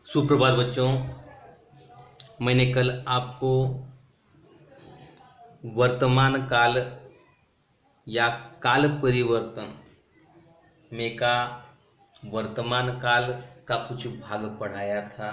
सुप्रभात बच्चों। मैंने कल आपको वर्तमान काल या काल परिवर्तन में का वर्तमान काल का कुछ भाग पढ़ाया था,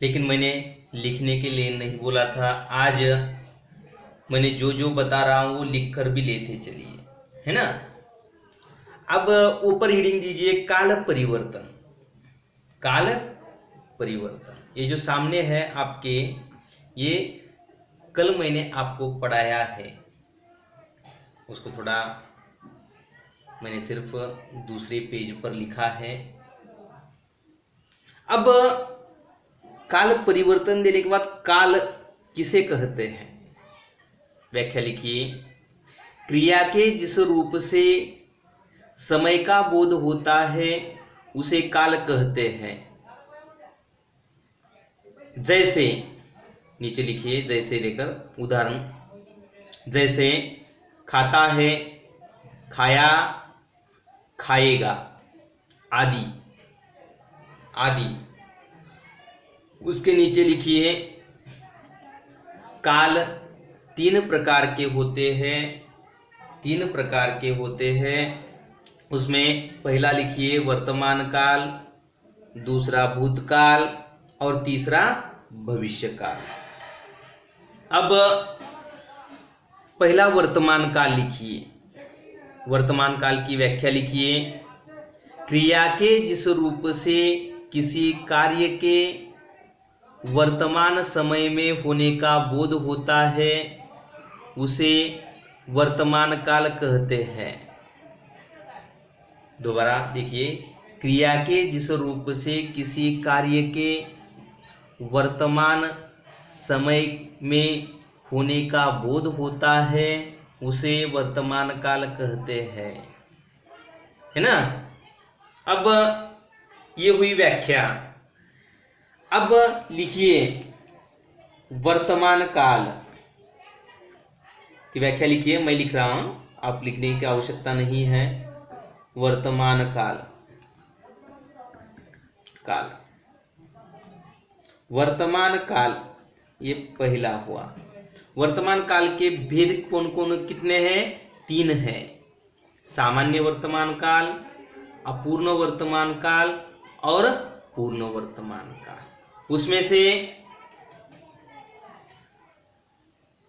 लेकिन मैंने लिखने के लिए नहीं बोला था। आज मैंने जो जो बता रहा हूँ वो लिख कर भी लेते चलिए, है ना। अब ऊपर हीडिंग दीजिए काल परिवर्तन। काल परिवर्तन ये जो सामने है आपके, ये कल मैंने आपको पढ़ाया है। उसको थोड़ा मैंने सिर्फ दूसरे पेज पर लिखा है। अब काल परिवर्तन देने के बाद काल किसे कहते हैं, व्याख्या लिखिए। क्रिया के जिस रूप से समय का बोध होता है उसे काल कहते हैं। जैसे नीचे लिखिए, जैसे लेकर उदाहरण, जैसे खाता है, खाया, खाएगा, आदि आदि। उसके नीचे लिखिए काल तीन प्रकार के होते हैं। तीन प्रकार के होते हैं। उसमें पहला लिखिए वर्तमान काल, दूसरा भूतकाल और तीसरा भविष्यकाल। अब पहला वर्तमान काल लिखिए। वर्तमान काल की व्याख्या लिखिए। क्रिया के जिस रूप से किसी कार्य के वर्तमान समय में होने का बोध होता है उसे वर्तमान काल कहते हैं। दोबारा देखिए, क्रिया के जिस रूप से किसी कार्य के वर्तमान समय में होने का बोध होता है उसे वर्तमान काल कहते हैं, है ना। अब ये हुई व्याख्या। अब लिखिए वर्तमान काल की व्याख्या लिखिए। मैं लिख रहा हूं, आप लिखने की आवश्यकता नहीं है। वर्तमान काल, काल, वर्तमान काल ये पहला हुआ। वर्तमान काल के भेद कौन कौन कितने हैं? तीन हैं। सामान्य वर्तमान काल, अपूर्ण वर्तमान काल और पूर्ण वर्तमान काल।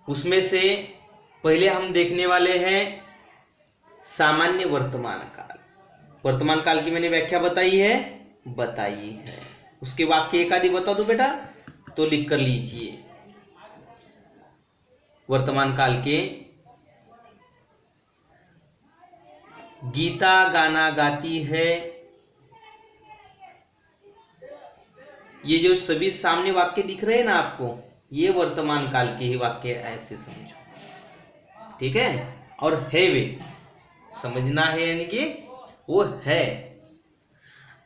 उसमें से पहले हम देखने वाले हैं सामान्य वर्तमान काल। वर्तमान काल की मैंने व्याख्या बताई है। उसके वाक्य एक आदि बता दो बेटा, तो लिख कर लीजिए। वर्तमान काल के गीता गाना गाती है। ये जो सभी सामने वाक्य दिख रहे हैं ना आपको, ये वर्तमान काल के ही वाक्य ऐसे समझो, ठीक है। और है वे समझना है, यानी कि वो है।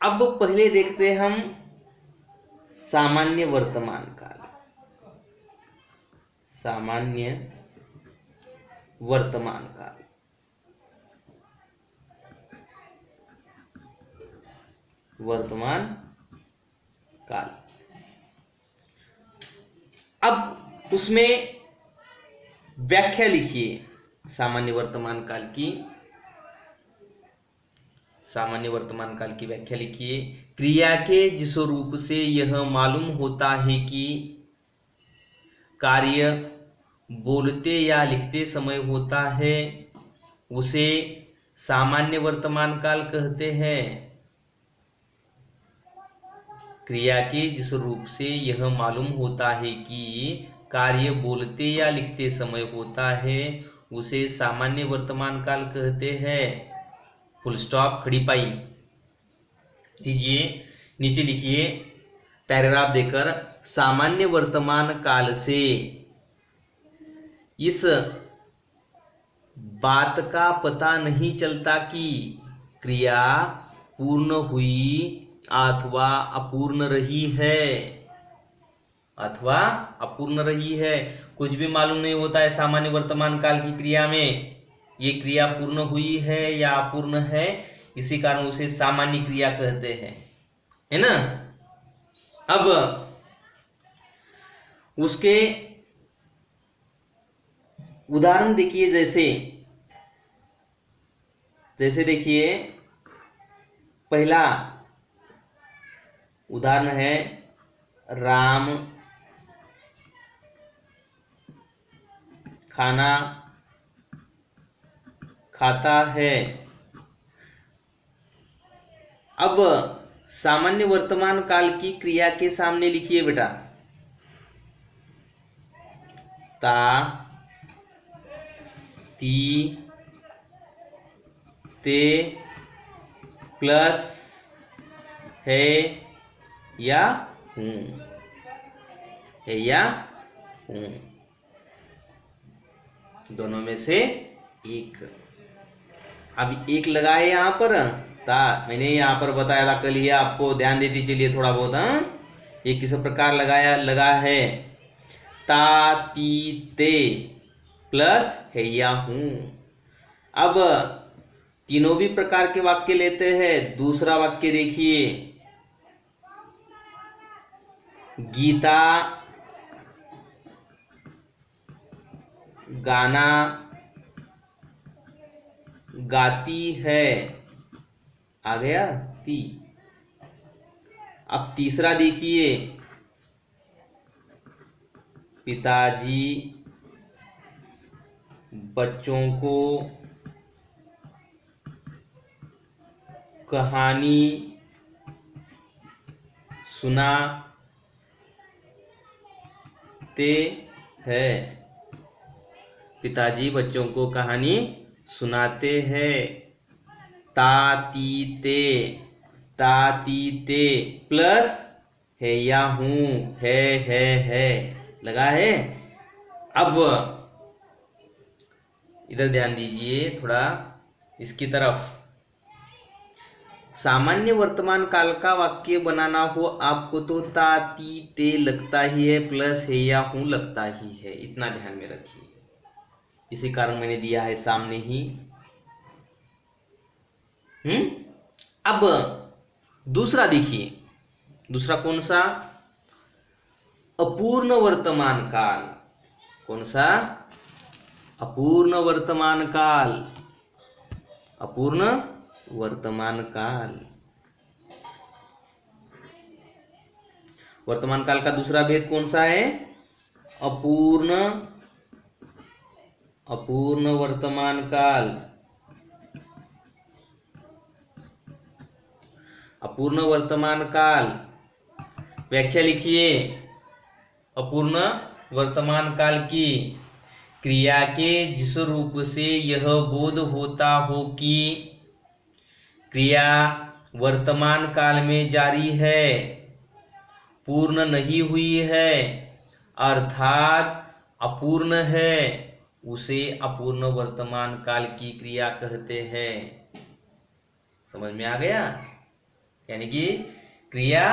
अब पहले देखते हैं हम सामान्य वर्तमान काल। सामान्य वर्तमान काल, वर्तमान काल। अब उसमें व्याख्या लिखिए सामान्य वर्तमान काल की। सामान्य वर्तमान काल की व्याख्या लिखिए। क्रिया के जिस रूप से यह मालूम होता है कि कार्य बोलते या लिखते समय होता है उसे सामान्य वर्तमान काल कहते हैं। क्रिया के जिस रूप से यह मालूम होता है कि कार्य बोलते या लिखते समय होता है उसे सामान्य वर्तमान काल कहते हैं। फुल स्टॉप, खड़ी पाई दीजिए। नीचे लिखिए पैराग्राफ देकर, सामान्य वर्तमान काल से इस बात का पता नहीं चलता कि क्रिया पूर्ण हुई अथवा अपूर्ण रही है। कुछ भी मालूम नहीं होता है सामान्य वर्तमान काल की क्रिया में, ये क्रिया पूर्ण हुई है या अपूर्ण है, इसी कारण उसे सामान्य क्रिया कहते हैं। है ना। अब उसके उदाहरण देखिए, जैसे जैसे देखिए, पहला उदाहरण है राम खाना खाता है। अब सामान्य वर्तमान काल की क्रिया के सामने लिखिए बेटा, ता ती ते प्लस है या हूं, है या हूं, दोनों में से एक। अब एक लगा है यहां पर ता, मैंने यहां पर बताया था कल ही, आपको ध्यान देती चलिए थोड़ा बहुत। ये किस प्रकार लगाया लगा है, ता ती ते प्लस है या हूं। अब तीनों भी प्रकार के वाक्य लेते हैं। दूसरा वाक्य देखिए, गीता गाना गाती है, आ गया ती। अब तीसरा देखिए, पिताजी बच्चों को कहानी सुनाते हैं, पिताजी बच्चों को कहानी सुनाते हैं। तातीते, तातीते प्लस है या हूं, है लगा है। अब इधर ध्यान दीजिए थोड़ा इसकी तरफ। सामान्य वर्तमान काल का वाक्य बनाना हो आपको तो ता ती ते लगता ही है, प्लस है या हूं लगता ही है, इतना ध्यान में रखिए। इसी कारण मैंने दिया है सामने ही। अब दूसरा देखिए, दूसरा कौन सा, अपूर्ण वर्तमान काल। कौन सा, अपूर्ण वर्तमान काल, अपूर्ण वर्तमान काल। वर्तमान काल का दूसरा भेद कौन सा है, अपूर्ण, अपूर्ण वर्तमान काल। अपूर्ण वर्तमान काल, व्याख्या लिखिए अपूर्ण वर्तमान काल की, क्रिया के जिस रूप से यह बोध होता हो कि क्रिया वर्तमान काल में जारी है, पूर्ण नहीं हुई है, अर्थात अपूर्ण है, उसे अपूर्ण वर्तमान काल की क्रिया कहते हैं। समझ में आ गया, यानी कि क्रिया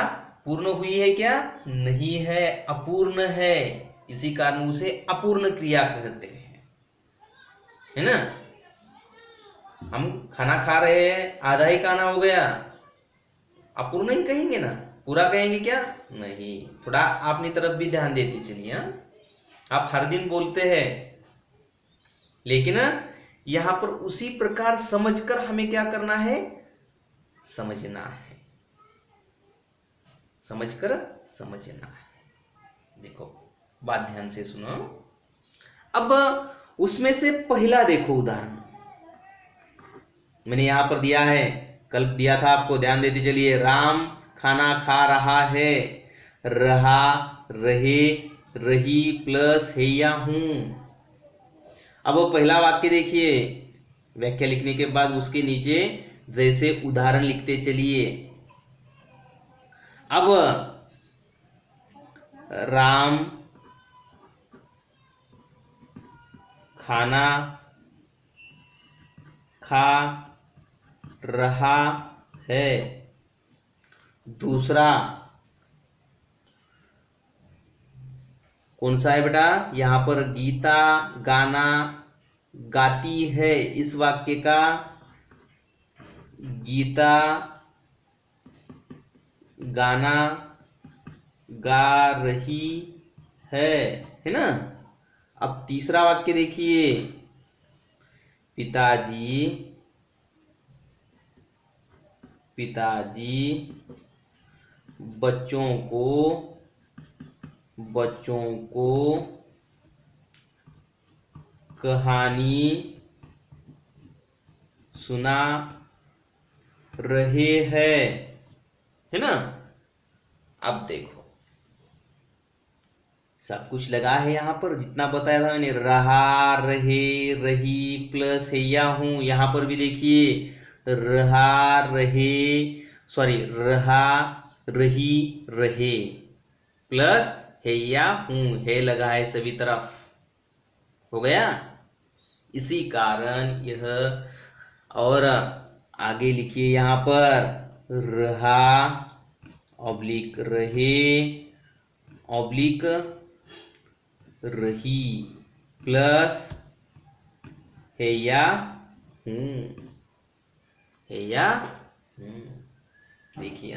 पूर्ण हुई है क्या, नहीं है, अपूर्ण है, इसी कारण उसे अपूर्ण क्रिया कहते हैं, है ना। हम खाना खा रहे हैं, आधा ही खाना हो गया, अपूर्ण ही कहेंगे ना, पूरा कहेंगे क्या, नहीं। थोड़ा अपनी तरफ भी ध्यान देती चलिए। आप हर दिन बोलते हैं, लेकिन यहां पर उसी प्रकार समझकर हमें क्या करना है, समझना है, समझकर समझना है। देखो बात ध्यान से सुनो। अब उसमें से पहला देखो उदाहरण, मैंने यहां पर दिया है, कल दिया था आपको, ध्यान देते चलिए। राम खाना खा रहा है, रहा, रहे, रही प्लस है या हूं। अब वो पहला वाक्य देखिए, व्याख्या लिखने के बाद उसके नीचे जैसे उदाहरण लिखते चलिए। अब राम खाना खा रहा है। दूसरा कौन सा है बेटा, यहां पर गीता गाना गाती है, इस वाक्य का गीता गाना गा रही है ना। अब तीसरा वाक्य देखिए, पिताजी बच्चों को कहानी सुना रहे हैं, है ना। अब देखो सब कुछ लगा है यहाँ पर, जितना बताया था मैंने, रहा, रहे, रही प्लस हैया हूं। यहाँ पर भी देखिए रहा, रहे, सॉरी रहा, रही, रहे प्लस हैया हूं, है लगा है सभी तरफ। हो गया। इसी कारण यह, और आगे लिखिए यहाँ पर रहा ऑब्लिक रहे ऑब्लिक रही प्लस हैया हूं, हैया हूं। देखिए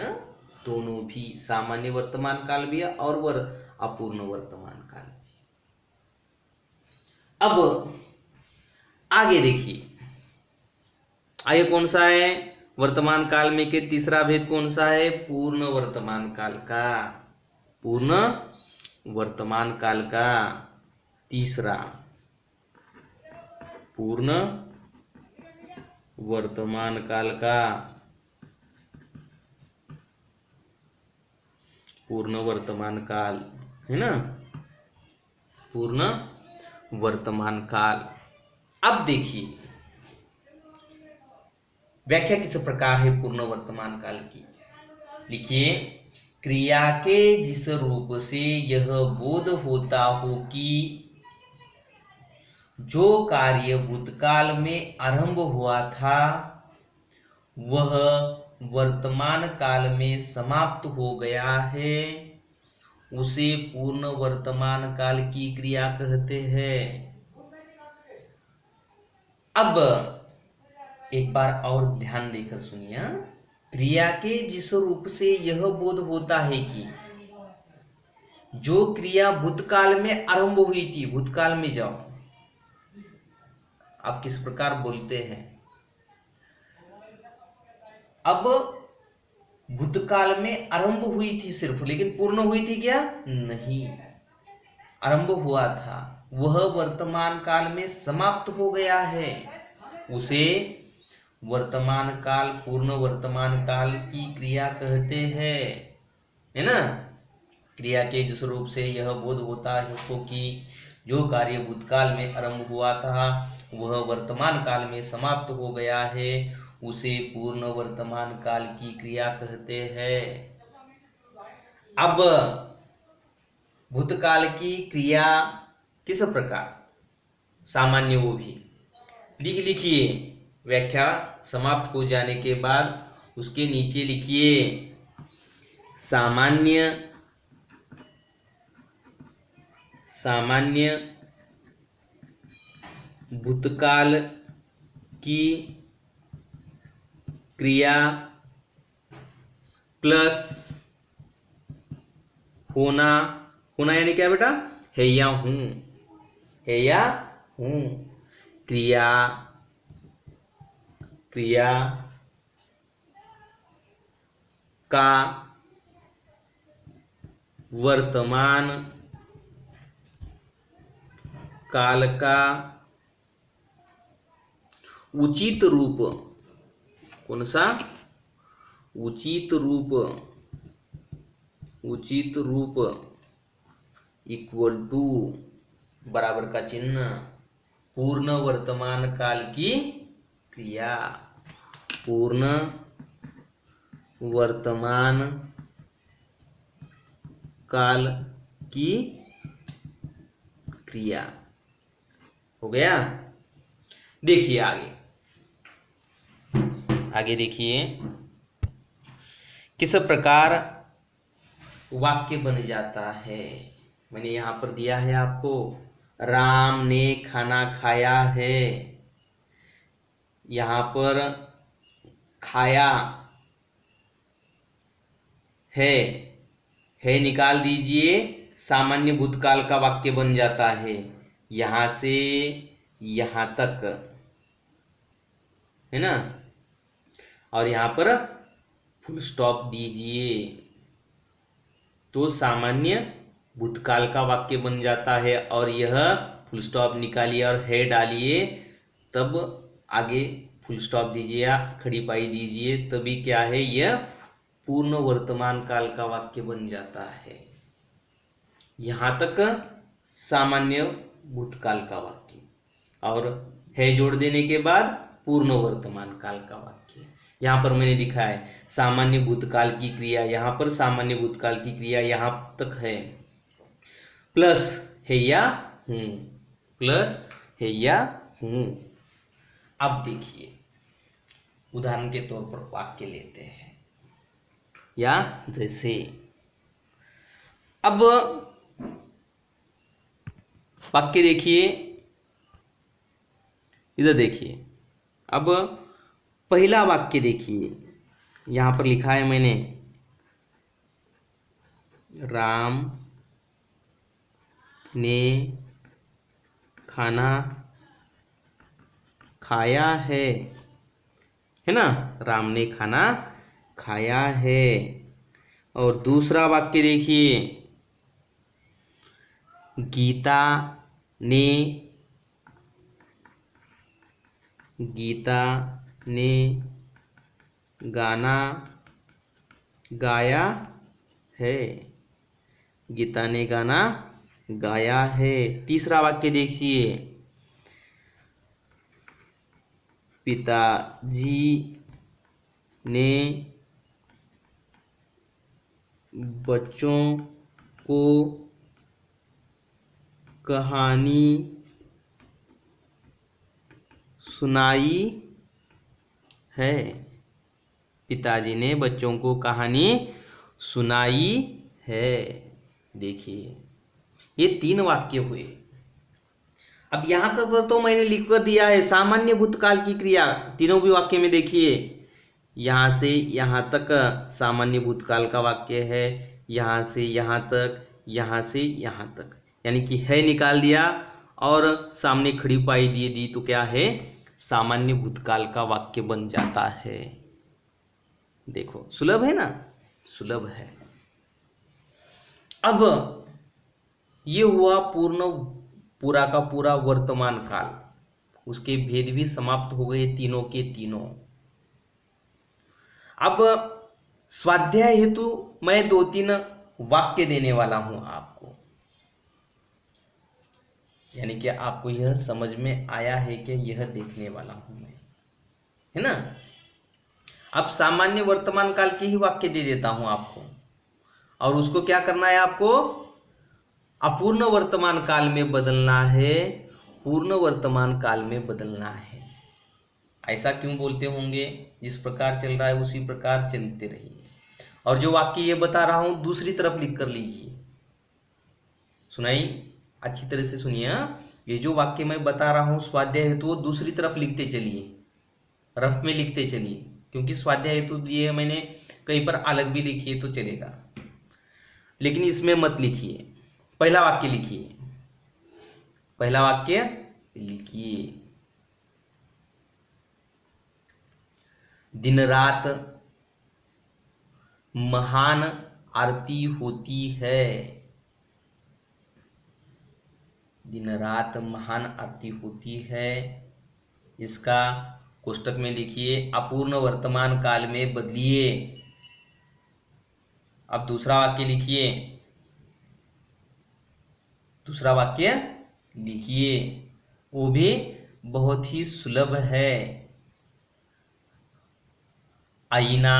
दोनों भी सामान्य वर्तमान काल भी है और अपूर्ण वर्तमान काल भी। अब आगे देखिए, आगे कौन सा है वर्तमान काल में के तीसरा भेद कौन सा है, पूर्ण वर्तमान काल का। पूर्ण वर्तमान काल का तीसरा, पूर्ण वर्तमान काल का, पूर्ण वर्तमान काल है ना, पूर्ण वर्तमान काल। अब देखिए व्याख्या किस प्रकार है पूर्ण वर्तमान काल की। लिखिए, क्रिया के जिस रूप से यह बोध होता हो कि जो कार्य भूतकाल में आरंभ हुआ था वह वर्तमान काल में समाप्त हो गया है, उसे पूर्ण वर्तमान काल की क्रिया कहते हैं। अब एक बार और ध्यान देकर सुनिए, क्रिया के जिस रूप से यह बोध होता है कि जो क्रिया भूतकाल में आरंभ हुई थी, भूतकाल में जाओ, आप किस प्रकार बोलते हैं। अब भूतकाल में आरंभ हुई थी सिर्फ, लेकिन पूर्ण हुई थी क्या, नहीं, आरंभ हुआ था, वह वर्तमान काल में समाप्त हो गया है, उसे वर्तमान काल, पूर्ण वर्तमान काल की क्रिया कहते हैं, है ना। क्रिया के जिस रूप से यह बोध होता है उसको कि जो कार्य भूतकाल में आरंभ हुआ था वह वर्तमान काल में समाप्त हो गया है, उसे पूर्ण वर्तमान काल की क्रिया कहते हैं। अब भूतकाल की क्रिया किस प्रकार, सामान्य वो भी लिखिए, व्याख्या समाप्त हो जाने के बाद उसके नीचे लिखिए सामान्य भूतकाल की क्रिया प्लस होना यानी क्या बेटा, है या हूं, क्रिया का वर्तमान काल का उचित रूप, कौन सा, उचित रूप इक्वल टू बराबर का चिन्ह पूर्ण वर्तमान काल की क्रिया, पूर्ण वर्तमान काल की क्रिया। हो गया। देखिए आगे देखिए किस प्रकार वाक्य बन जाता है। मैंने यहां पर दिया है आपको, राम ने खाना खाया है, यहां पर खाया है है निकाल दीजिए, सामान्य भूतकाल का वाक्य बन जाता है, यहां से यहां तक, है ना। और यहां पर फुल स्टॉप दीजिए तो सामान्य भूतकाल का वाक्य बन जाता है। और यह फुल स्टॉप निकालिए और है डालिए, तब आगे फुल स्टॉप दीजिए या खड़ी पाई दीजिए, तभी क्या है, यह पूर्ण वर्तमान काल का वाक्य बन जाता है। यहां तक सामान्य भूतकाल का वाक्य, और है जोड़ देने के बाद पूर्ण वर्तमान काल का वाक्य। यहां पर मैंने दिखा है सामान्य भूतकाल की क्रिया, यहां पर सामान्य भूतकाल की क्रिया यहां तक है, प्लस है या हूं, प्लस है या हूं। अब देखिए उदाहरण के तौर पर वाक्य लेते हैं, या जैसे अब वाक्य देखिए, इधर देखिए। अब पहला वाक्य देखिए, यहां पर लिखा है मैंने, राम ने खाना खाया है ना, राम ने खाना खाया है। और दूसरा वाक्य देखिए, गीता ने गाना गाया है, गीता ने गाना गाया है। तीसरा वाक्य देखिए, पिताजी ने बच्चों को कहानी सुनाई है, पिताजी ने बच्चों को कहानी सुनाई है। देखिए ये 3 वाक्य हुए। अब यहां पर तो मैंने लिख कर दिया है सामान्य भूतकाल की क्रिया, तीनों भी वाक्य में देखिए, यहां से यहां तक सामान्य भूतकाल का वाक्य है, यहां से यहां तक, यहां से यहां तक, यानी कि है निकाल दिया और सामने खड़ी पाई दिए दी, तो क्या है, सामान्य भूतकाल का वाक्य बन जाता है। देखो सुलभ है ना, सुलभ है। अब ये हुआ पूरा का पूरा वर्तमान काल, उसके भेद भी समाप्त हो गए तीनों के तीनों। अब स्वाध्याय हेतु मैं 2-3 वाक्य देने वाला हूं आपको, यानी कि आपको यह समझ में आया है कि यह देखने वाला हूं मैं, है ना। अब सामान्य वर्तमान काल के ही वाक्य दे देता हूं आपको, और उसको क्या करना है, आपको अपूर्ण वर्तमान काल में बदलना है, पूर्ण वर्तमान काल में बदलना है। ऐसा क्यों बोलते होंगे, जिस प्रकार चल रहा है उसी प्रकार चलते रहिए। और जो वाक्य ये बता रहा हूं दूसरी तरफ लिख कर लीजिए, सुनाई अच्छी तरह से सुनिए। ये जो वाक्य मैं बता रहा हूं स्वाध्याय हेतु, वो दूसरी तरफ लिखते चलिए, रफ में लिखते चलिए, क्योंकि स्वाध्याय हेतु दिए मैंने, कहीं पर अलग भी लिखिए तो चलेगा, लेकिन इसमें मत लिखिए। पहला वाक्य लिखिए, पहला वाक्य लिखिए, दिन रात महान आरती होती है, दिन रात महान आरती होती है। इसका कोष्टक में लिखिए, अपूर्ण वर्तमान काल में बदलिए। अब दूसरा वाक्य लिखिए, दूसरा वाक्य लिखिए, वो भी बहुत ही सुलभ है। आईना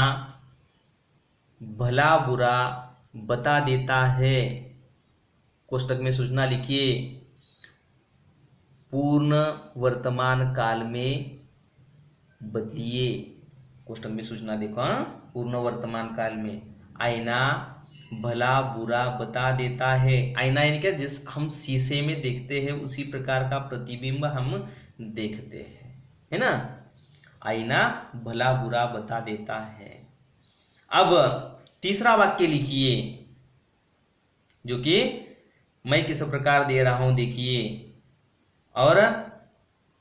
भला बुरा बता देता है, कोष्टक में सूचना लिखिए, पूर्ण वर्तमान काल में बदलिए। कोष्टक में सूचना देखो, पूर्ण वर्तमान काल में आईना भला बुरा बता देता है। आईना यानी क्या, जिस हम शीशे में देखते हैं उसी प्रकार का प्रतिबिंब हम देखते हैं, है ना। आईना भला बुरा बता देता है। अब तीसरा वाक्य लिखिए जो कि मैं किस प्रकार दे रहा हूं, देखिए, और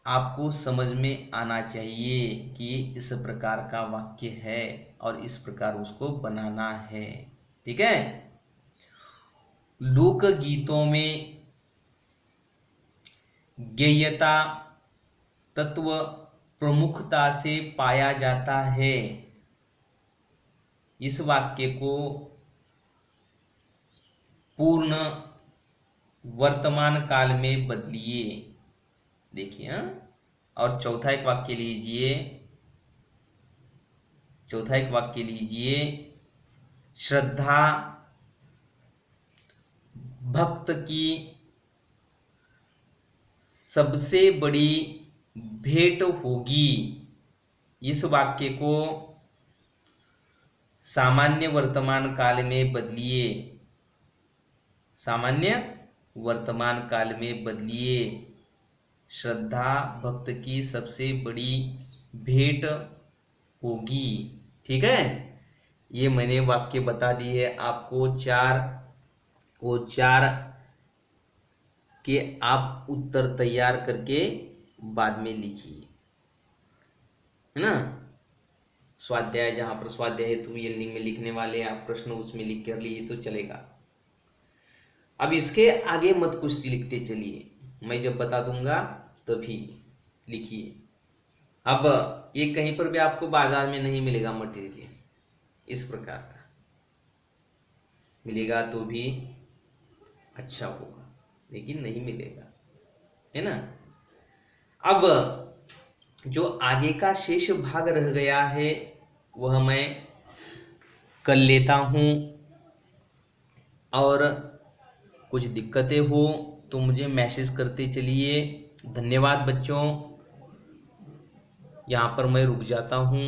आपको समझ में आना चाहिए कि इस प्रकार का वाक्य है और इस प्रकार उसको बनाना है। ठीक है। लोक गीतों में गेयता तत्व प्रमुखता से पाया जाता है। इस वाक्य को पूर्ण वर्तमान काल में बदलिए। देखिए, और चौथा एक वाक्य लीजिए, श्रद्धा भक्त की सबसे बड़ी भेंट होगी। इस वाक्य को सामान्य वर्तमान काल में बदलिए, सामान्य वर्तमान काल में बदलिए। श्रद्धा भक्त की सबसे बड़ी भेंट होगी। ठीक है। ये मैंने वाक्य बता दी है आपको, चार के आप उत्तर तैयार करके बाद में लिखिए, है ना। स्वाध्याय, जहां पर स्वाध्याय हेतु एंडिंग में लिखने वाले आप प्रश्न, उसमें लिख कर लिए तो चलेगा। अब इसके आगे मत कुछ लिखते चलिए, मैं जब बता दूंगा तभी लिखिए। अब ये कहीं पर भी आपको बाजार में नहीं मिलेगा मटेरियल इस प्रकार का, मिलेगा तो भी अच्छा होगा, लेकिन नहीं मिलेगा, है ना। अब जो आगे का शेष भाग रह गया है वह मैं कर लेता हूं, और कुछ दिक्कतें हो तो मुझे मैसेज करते चलिए। धन्यवाद बच्चों, यहाँ पर मैं रुक जाता हूँ।